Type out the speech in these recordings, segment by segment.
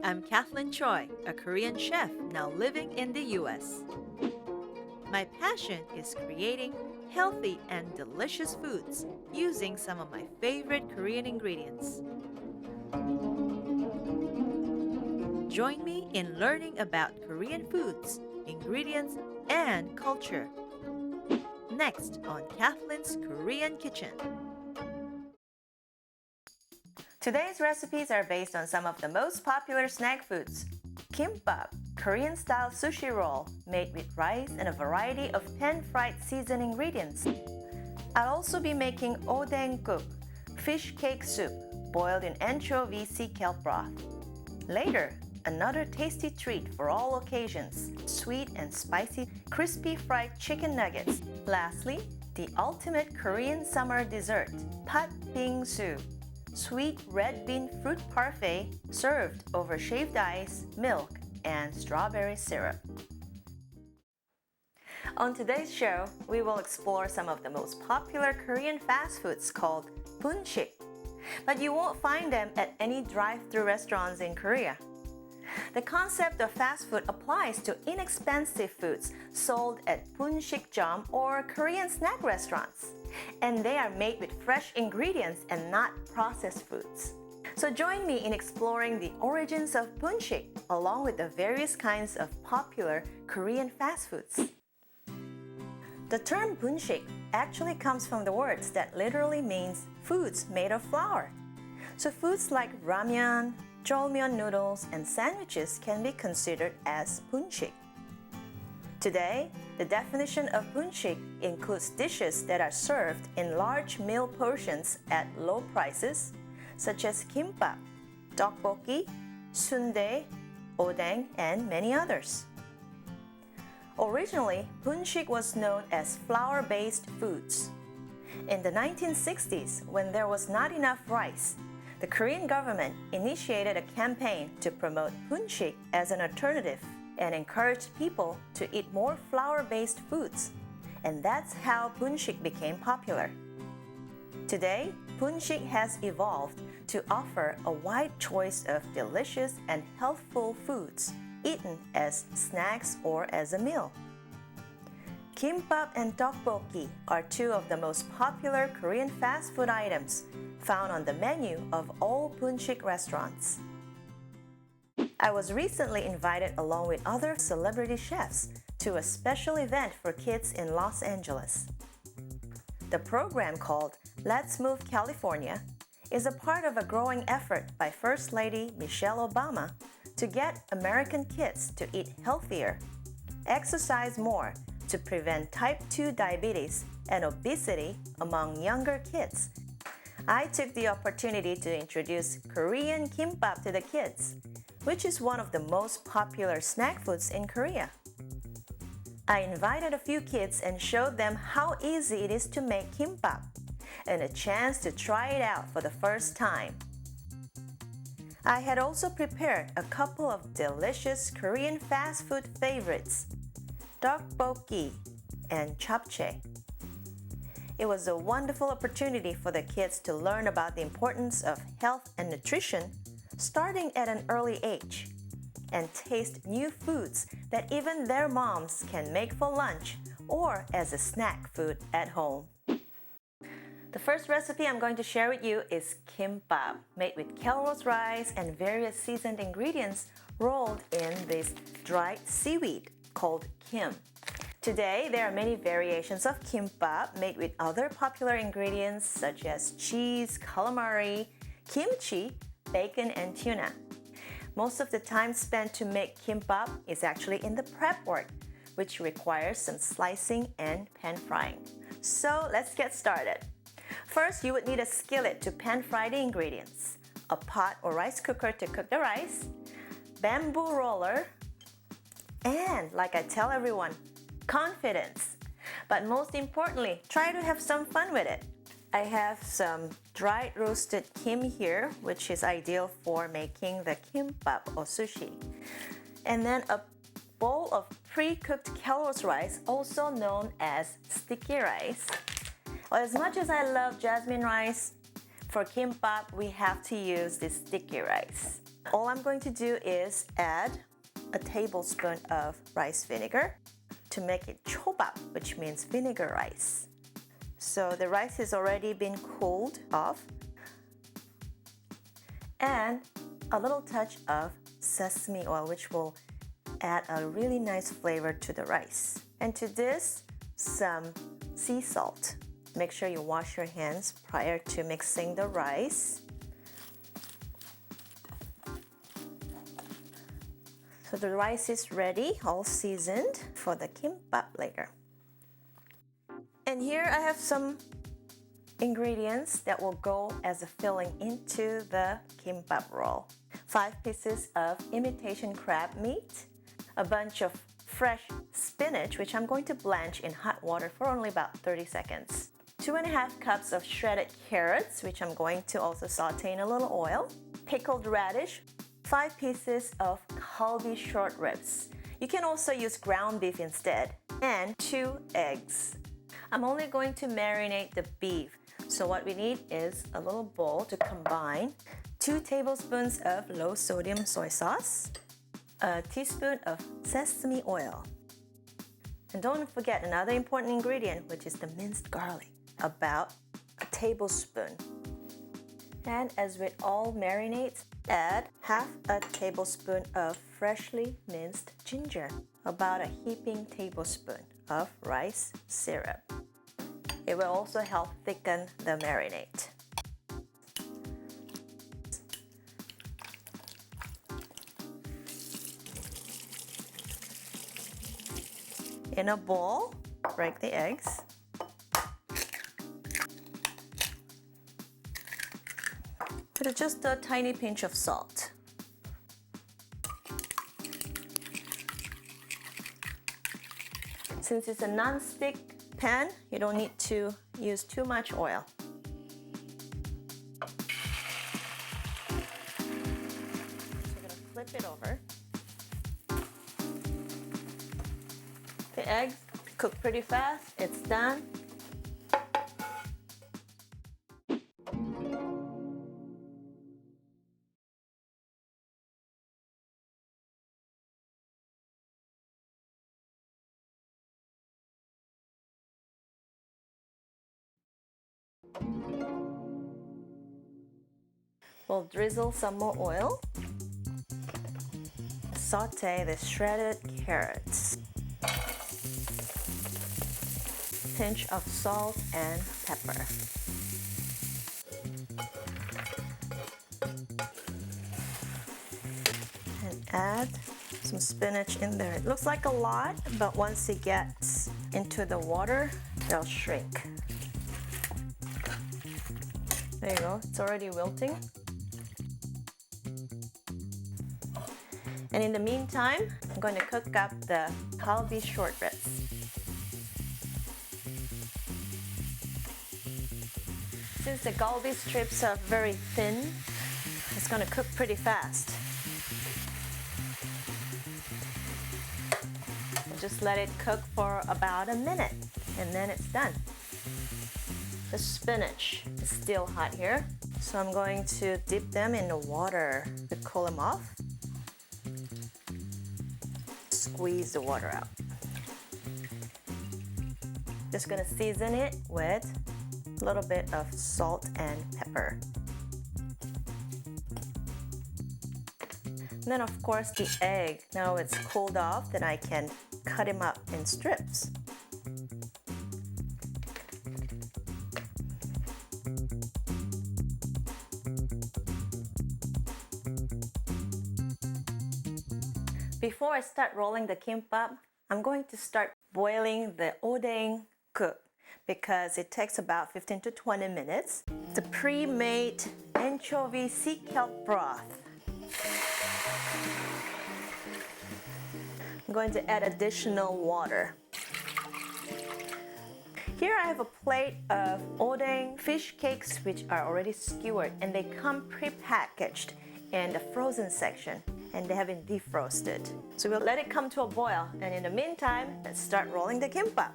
I'm Cathlyn Choi, a Korean chef now living in the US. My passion is creating healthy and delicious foods using some of my favorite Korean ingredients. Join me in learning about Korean foods, ingredients, and culture. Next on Cathlyn's Korean Kitchen. Today's recipes are based on some of the most popular snack foods. Kim Bap, Korean-style sushi roll made with rice and a variety of pan-fried seasoned ingredients. I'll also be making Odeng guk, fish cake soup, boiled in anchovy sea kelp broth. Later, another tasty treat for all occasions, sweet and spicy crispy fried chicken nuggets. Lastly, the ultimate Korean summer dessert, pat bingsu, sweet red bean fruit parfait served over shaved ice, milk, and strawberry syrup. On today's show, we will explore some of the most popular Korean fast foods called Bunsik, but you won't find them at any drive-thru restaurants in Korea. The concept of fast food applies to inexpensive foods sold at Bunsik점 or Korean snack restaurants, and they are made with fresh ingredients and not processed foods. So join me in exploring the origins of Bunsik along with the various kinds of popular Korean fast foods. The term Bunsik actually comes from the words that literally means foods made of flour. So foods like ramyeon, jolmyeon noodles, and sandwiches can be considered as Bunsik. Today, the definition of Bunsik includes dishes that are served in large meal portions at low prices, such as gimbap, tteokbokki, sundae, odeng, and many others. Originally, Bunsik was known as flour-based foods. In the 1960s, when there was not enough rice, the Korean government initiated a campaign to promote Bunsik as an alternative and encouraged people to eat more flour-based foods. And that's how Bunsik became popular. Today, Bunsik has evolved to offer a wide choice of delicious and healthful foods eaten as snacks or as a meal. Gimbap and tteokbokki are two of the most popular Korean fast food items found on the menu of all Bunsik restaurants. I was recently invited along with other celebrity chefs to a special event for kids in Los Angeles. The program called Let's Move California is a part of a growing effort by First Lady Michelle Obama to get American kids to eat healthier, exercise more to prevent type 2 diabetes and obesity among younger kids. I took the opportunity to introduce Korean gimbap to the kids, which is one of the most popular snack foods in Korea. I invited a few kids and showed them how easy it is to make gimbap and a chance to try it out for the first time. I had also prepared a couple of delicious Korean fast food favorites, tteokbokki and japchae. It was a wonderful opportunity for the kids to learn about the importance of health and nutrition starting at an early age and taste new foods that even their moms can make for lunch or as a snack food at home. The first recipe I'm going to share with you is gimbap, made with kelros rice and various seasoned ingredients rolled in this dried seaweed called kim. Today, there are many variations of gimbap made with other popular ingredients such as cheese, calamari, kimchi, bacon, and tuna. Most of the time spent to make gimbap is actually in the prep work, which requires some slicing and pan frying. So let's get started. First, you would need a skillet to pan fry the ingredients, a pot or rice cooker to cook the rice, bamboo roller, and like I tell everyone, confidence. But most importantly, try to have some fun with it. I have some dried roasted kim here, which is ideal for making the gimbap or sushi. And then a bowl of pre-cooked kelros rice, also known as sticky rice. Well, as much as I love jasmine rice, for gimbap we have to use this sticky rice. All I'm going to do is add a tablespoon of rice vinegar to make it chobap, which means vinegar rice. So the rice has already been cooled off. And a little touch of sesame oil, which will add a really nice flavor to the rice. And to this, some sea salt. Make sure you wash your hands prior to mixing the rice. So the rice is ready, all seasoned for the gimbap later. And here I have some ingredients that will go as a filling into the gimbap roll. 5 pieces of imitation crab meat, a bunch of fresh spinach, which I'm going to blanch in hot water for only about 30 seconds. 2.5 cups of shredded carrots, which I'm going to also saute in a little oil. Pickled radish, 5 pieces of kalbi short ribs. You can also use ground beef instead. And 2 eggs. I'm only going to marinate the beef. So what we need is a little bowl to combine 2 tablespoons of low sodium soy sauce, a teaspoon of sesame oil. And don't forget another important ingredient, which is the minced garlic, about a tablespoon. And as with all marinades, add half a tablespoon of freshly minced ginger, about a heaping tablespoon of rice syrup. It will also help thicken the marinade. In a bowl, break the eggs. Put just a tiny pinch of salt. Since it's a non-stick pan, you don't need to use too much oil. So we're gonna flip it over. The eggs cook pretty fast. It's done. We'll drizzle some more oil. Saute the shredded carrots. Pinch of salt and pepper. And add some spinach in there. It looks like a lot, but once it gets into the water, they'll shrink. There you go, it's already wilting. And in the meantime, I'm going to cook up the kalbi short ribs. Since the kalbi strips are very thin, it's going to cook pretty fast. Just let it cook for about a minute, and then it's done. The spinach is still hot here, so I'm going to dip them in the water to cool them off. Squeeze the water out. Just gonna season it with a little bit of salt and pepper. And then of course the egg. Now it's cooled off, then I can cut him up in strips. Before I start rolling the gimbap, I'm going to start boiling the Odeng cook because it takes about 15 to 20 minutes. The pre-made anchovy sea kelp broth. I'm going to add additional water. Here I have a plate of Odeng fish cakes which are already skewered, and they come pre-packaged in the frozen section, and they have been defrosted. So we'll let it come to a boil, and in the meantime, let's start rolling the gimbap.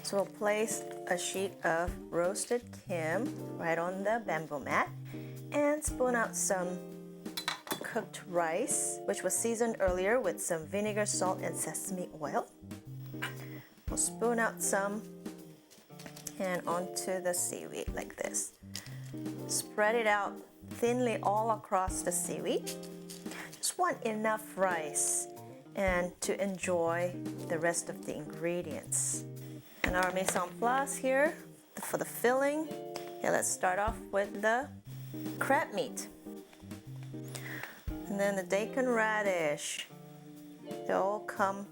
So we'll place a sheet of roasted kim right on the bamboo mat and spoon out some cooked rice, which was seasoned earlier with some vinegar, salt, and sesame oil. We'll spoon out some and onto the seaweed like this. Spread it out thinly all across the seaweed. Just want enough rice and to enjoy the rest of the ingredients. And our mise en place here for the filling. Okay, let's start off with the crab meat. And then the daikon radish. They all come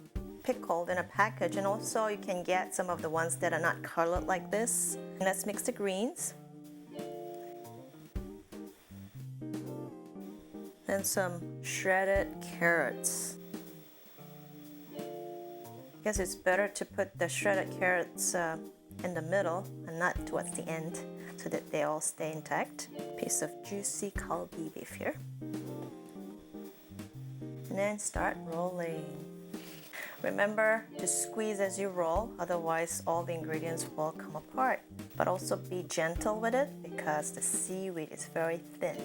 pickled in a package, and also you can get some of the ones that are not colored like this. And let's mix the greens. And some shredded carrots. I guess it's better to put the shredded carrots in the middle and not towards the end so that they all stay intact. Piece of juicy kalbi beef here. And then start rolling. Remember to squeeze as you roll, otherwise all the ingredients will come apart. But also be gentle with it because the seaweed is very thin.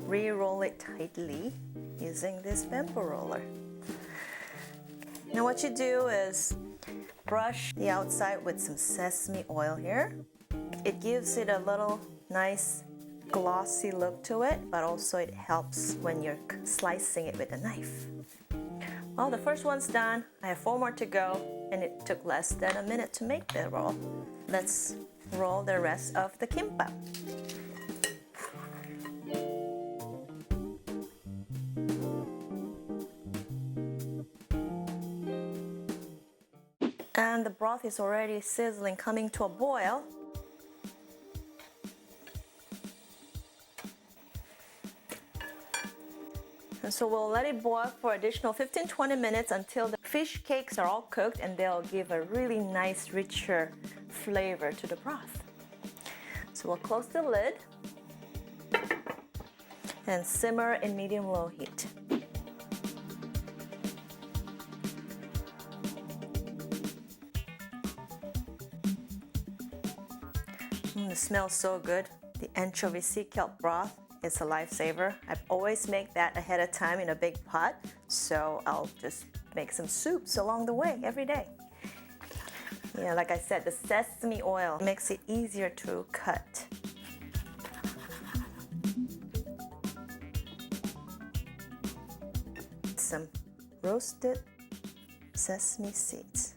Re-roll it tightly using this bamboo roller. Now what you do is brush the outside with some sesame oil here. It gives it a little nice glossy look to it, but also it helps when you're slicing it with a knife. Well, the first one's done. I have 4 more to go, and it took less than a minute to make the roll. Let's roll the rest of the kimbap. And the broth is already sizzling, coming to a boil. And so we'll let it boil for additional 15-20 minutes until the fish cakes are all cooked, and they'll give a really nice, richer flavor to the broth. So we'll close the lid and simmer in medium-low heat. It smells so good. The anchovy sea kelp broth is a lifesaver. I always make that ahead of time in a big pot, so I'll just make some soups along the way every day. Yeah, like I said, the sesame oil makes it easier to cut. Some roasted sesame seeds.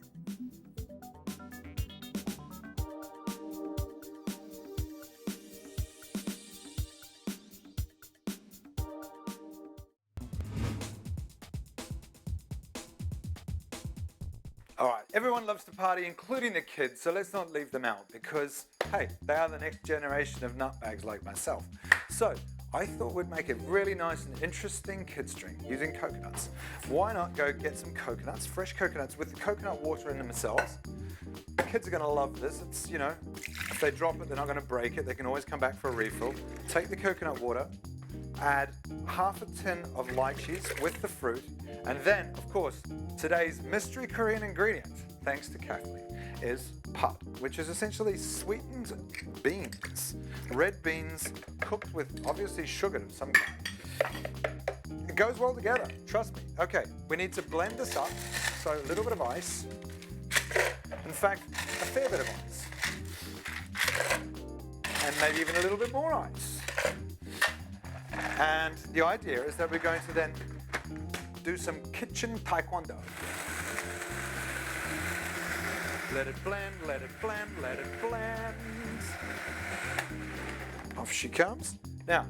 All right, everyone loves to party, including the kids, so let's not leave them out because, hey, they are the next generation of nutbags like myself. So I thought we'd make a really nice and interesting kids drink using coconuts. Why not go get some coconuts, fresh coconuts with the coconut water in themselves. The kids are gonna love this. It's, you know, if they drop it, they're not gonna break it. They can always come back for a refill. Take the coconut water, add half a tin of lychees with the fruit, and then, of course, today's mystery Korean ingredient, thanks to Cathlyn, is pat, which is essentially sweetened beans. Red beans cooked with obviously sugar of some kind. It goes well together, trust me. Okay, we need to blend this up, so a little bit of ice. In fact, a fair bit of ice. And maybe even a little bit more ice. And the idea is that we're going to then do some kitchen taekwondo. Let it blend, let it blend, let it blend. Off she comes. Now,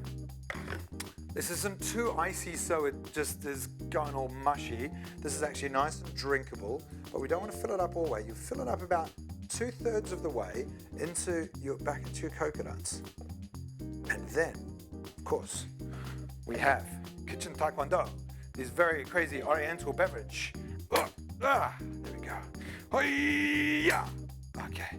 this isn't too icy so it just is going all mushy. This is actually nice and drinkable, but we don't want to fill it up all the way. You fill it up about 2/3 of the way back into your coconuts. And then, of course, we have kitchen taekwondo, this very crazy oriental beverage. There we go. Hi-ya! Okay,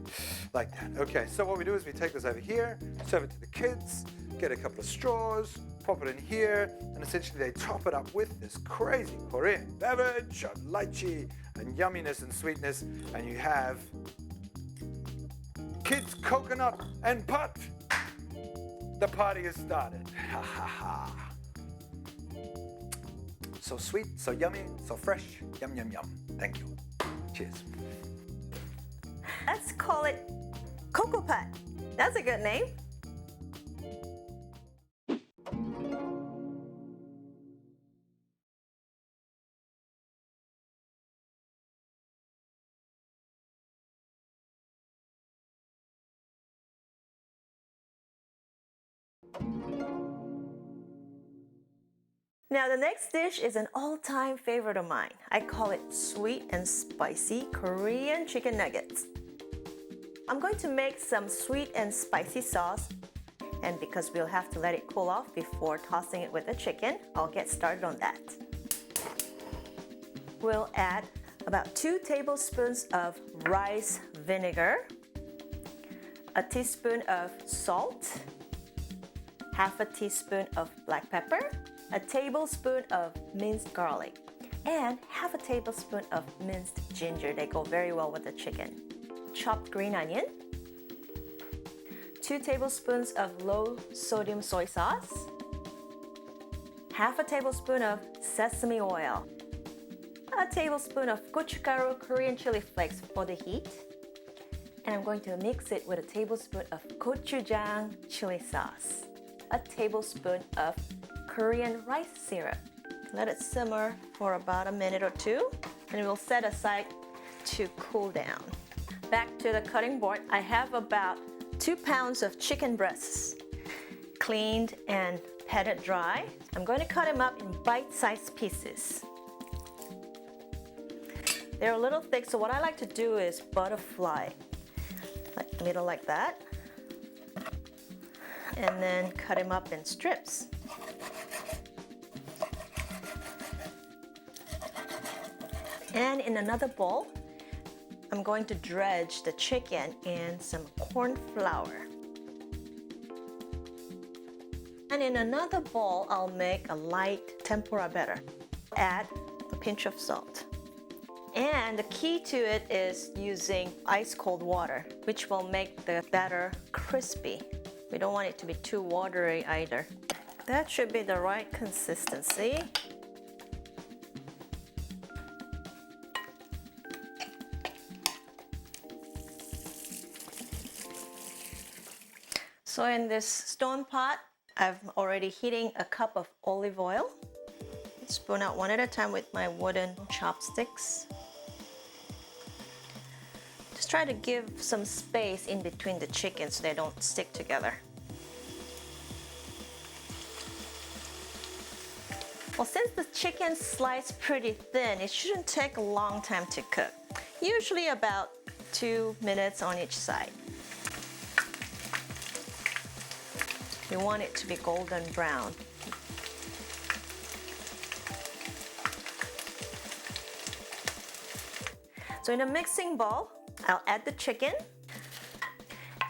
like that. Okay, so what we do is we take this over here, serve it to the kids, get a couple of straws, pop it in here, and essentially they top it up with this crazy Korean beverage of lychee and yumminess and sweetness, and you have kids coconut and pat. The party has started. Ha ha ha. So sweet, so yummy, so fresh. Yum, yum, yum. Thank you. Cheers. Let's call it Cocoa Putt. That's a good name. Now the next dish is an all-time favorite of mine. I call it sweet and spicy Korean chicken nuggets. I'm going to make some sweet and spicy sauce, and because we'll have to let it cool off before tossing it with the chicken, I'll get started on that. We'll add about 2 tablespoons of rice vinegar, a teaspoon of salt, half a teaspoon of black pepper, a tablespoon of minced garlic, and half a tablespoon of minced ginger. They go very well with the chicken. Chopped green onion, 2 tablespoons of low sodium soy sauce, half a tablespoon of sesame oil, a tablespoon of gochugaru Korean chili flakes for the heat, and I'm going to mix it with a tablespoon of gochujang chili sauce, a tablespoon of Korean rice syrup. Let it simmer for about a minute or 2, and we'll set aside to cool down. Back to the cutting board, I have about 2 pounds of chicken breasts, cleaned and patted dry. I'm going to cut them up in bite-sized pieces. They're a little thick, so what I like to do is butterfly, like middle like that, and then cut them up in strips. And in another bowl, I'm going to dredge the chicken in some corn flour. And in another bowl, I'll make a light tempura batter. Add a pinch of salt. And the key to it is using ice cold water, which will make the batter crispy. We don't want it to be too watery either. That should be the right consistency. So in this stone pot, I'm already heating a cup of olive oil. Spoon out one at a time with my wooden chopsticks. Just try to give some space in between the chicken so they don't stick together. Well, since the chicken's sliced pretty thin, it shouldn't take a long time to cook. Usually about 2 minutes on each side. We want it to be golden brown. So in a mixing bowl, I'll add the chicken.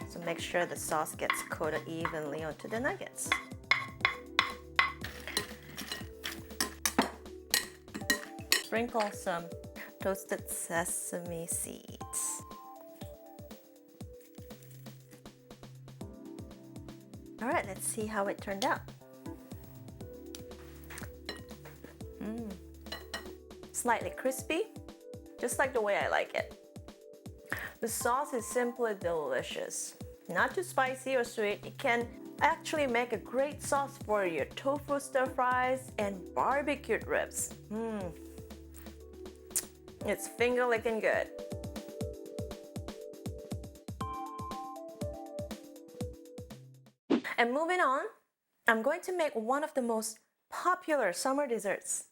So make sure the sauce gets coated evenly onto the nuggets. Sprinkle some toasted sesame seeds. All right, let's see how it turned out. Slightly crispy, just like the way I like it. The sauce is simply delicious. Not too spicy or sweet. It can actually make a great sauce for your tofu stir fries and barbecued ribs. It's finger licking good. And moving on, I'm going to make one of the most popular summer desserts,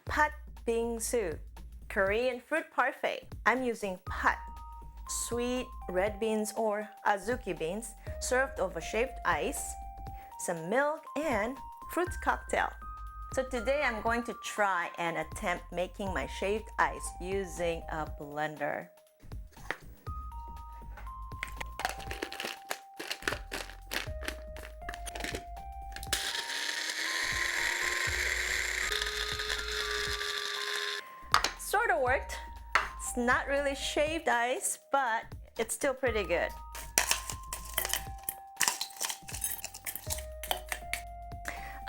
Pat Bingsu, Korean fruit parfait. I'm using pat, sweet red beans or azuki beans, served over shaved ice, some milk, and fruit cocktail. So today I'm going to try and attempt making my shaved ice using a blender. Sort of worked. It's not really shaved ice, but it's still pretty good.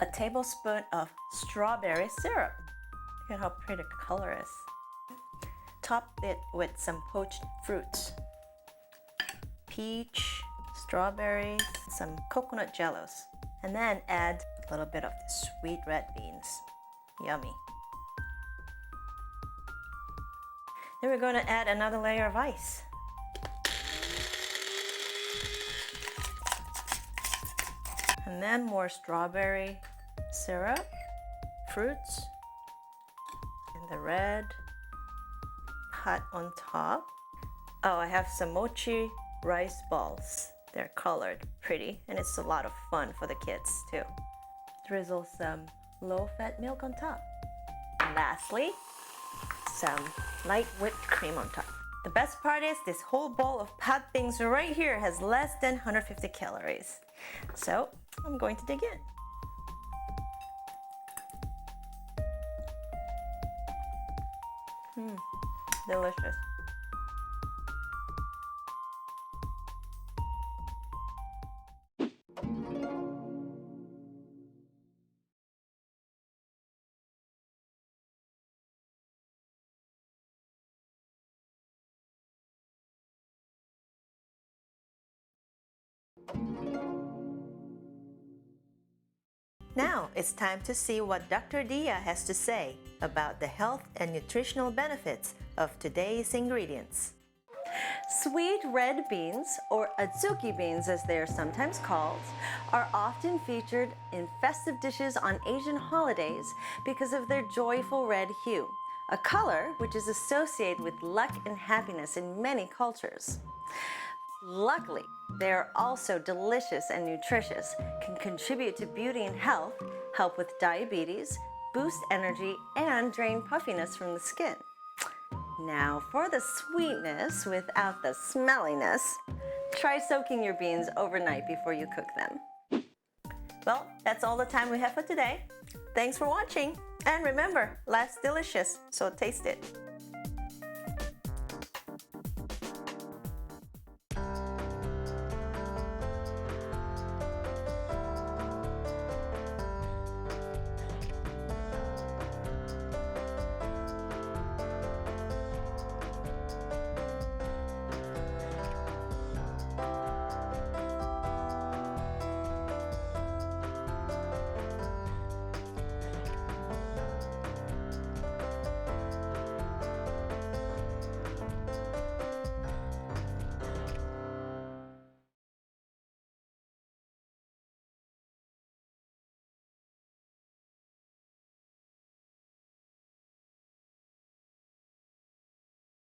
a tablespoon of strawberry syrup. Look at how pretty the color is. Top it with some poached fruits. Peach, strawberries, some coconut jellos. And then add a little bit of the sweet red beans. Yummy. Then we're going to add another layer of ice. And then more strawberry syrup, fruits, and the red hot on top. Oh, I have some mochi rice balls. They're colored pretty, and it's a lot of fun for the kids too. Drizzle some low-fat milk on top. And lastly, some light whipped cream on top. The best part is this whole bowl of pat bings right here has less than 150 calories. So I'm going to dig in. Delicious. Now it's time to see what Dr. Dia has to say about the health and nutritional benefits of today's ingredients. Sweet red beans, or adzuki beans as they are sometimes called, are often featured in festive dishes on Asian holidays because of their joyful red hue, a color which is associated with luck and happiness in many cultures. Luckily, they are also delicious and nutritious, can contribute to beauty and health, help with diabetes, boost energy, and drain puffiness from the skin. Now for the sweetness without the smelliness, try soaking your beans overnight before you cook them. Well, that's all the time we have for today. Thanks for watching. And remember, life's delicious, so taste it.